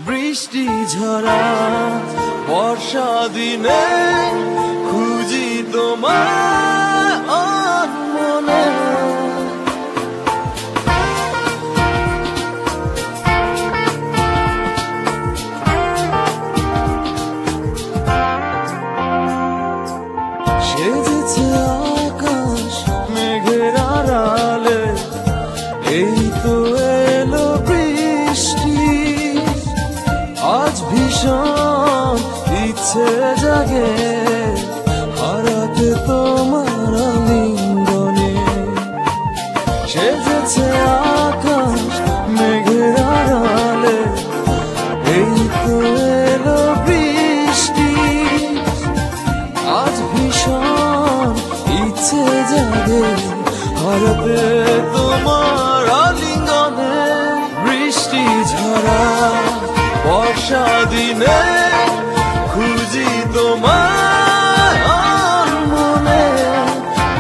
বৃষ্টি ঝরা বর্ষা দিনে খুঁজি তোমার মনে। সেজেছে আকাশ মেঘের আড়ালে, এই তো এলো বৃষ্টি। আজ ভীষণ ইচ্ছে জাগে হারাতে তোমার আলিঙ্গনে। সেজেছে আকাশ মেঘের আড়ালে, এই তো এলো বৃষ্টি। আজ ভীষণ ইচ্ছে জাগে হারাতে তোমার আলিঙ্গনে। বৃষ্টি ঝরা বর্ষা দিনে খুঁজি তোমার মনে।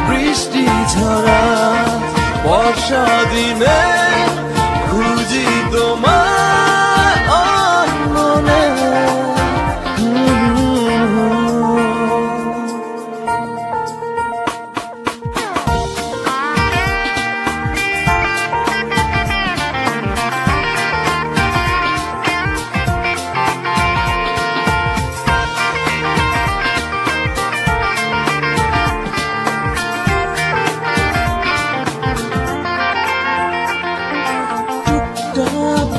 বৃষ্টি ঝরা বর্ষা দিনে খুঁজি তোমার মনে।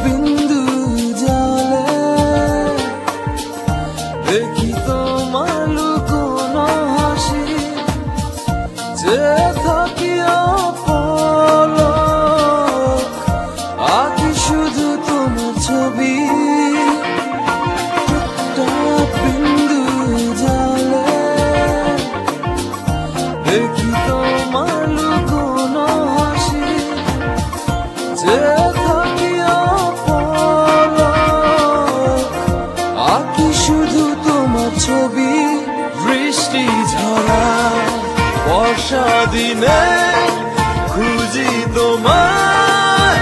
বিন্দু জলে দেখি তোমার লুকোনো হাসি, যে থাকি অপলক আঁকি শুধু তোমার ছবি। বিন্দু জলে দেখি তোমার লুকোনো হাসি, যে শুধু তোমার ছবি। বৃষ্টি ঝরা বর্ষা দিনে খুঁজি তোমার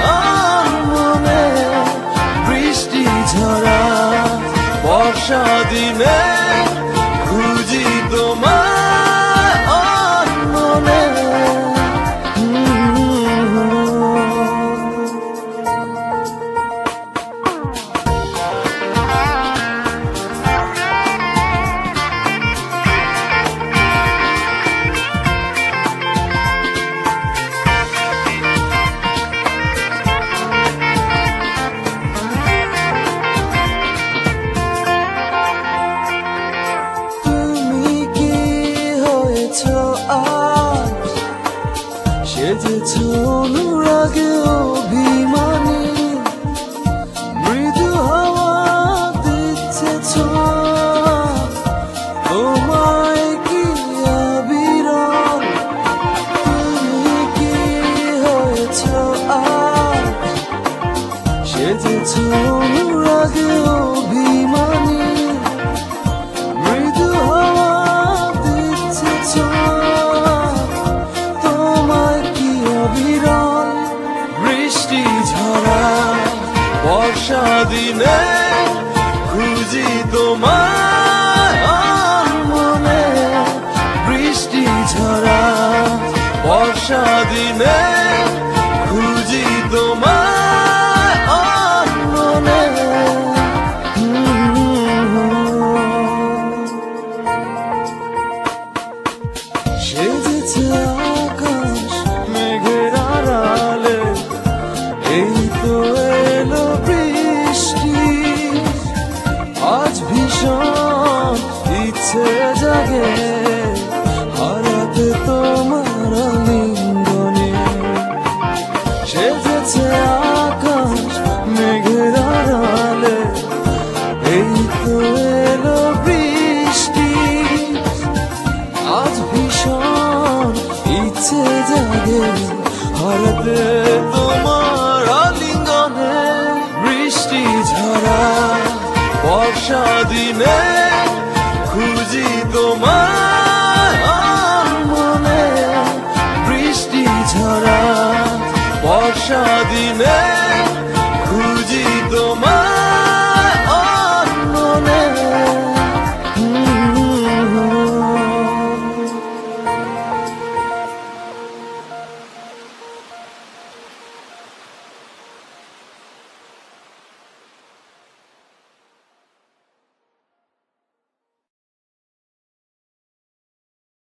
মনে। বৃষ্টি ঝরা বর্ষা দিনে খুঁজি তোমার মনে। সেজেছ অনুরাগে অভিমানী, মৃদু হাওয়া দিচ্ছে ছোঁয়া তোমায় কি আবিরল। তুমি কি হয়েছ আজ, সেজেছ অনুরাগে অভিমানী, মৃদু হাওয়া দিচ্ছে ছোঁয়া তোমায় কি আবিরল। বৃষ্টি ঝরা বর্ষা দিনে খুঁজি তোমার মনে। বৃষ্টি ঝরা বর্ষা দিনে খুঁজি তোমার মনে। সেজেছে আকাশ মেঘের আড়ালে, এই তো এলো বৃষ্টি। আজ ভীষণ ইচ্ছে জাগে হারাতে তোমার আলিঙ্গনে। সেজেছে আকাশ মেঘের আড়ালে, এই তো এলো বৃষ্টি। আজ ভীষণ ইচ্ছে জাগে হারাতে তোমার আলিঙ্গনে। বৃষ্টি ঝরা বর্ষা দিনে খুঁজি তোমার মনে। বৃষ্টি ঝরা বর্ষা দিনে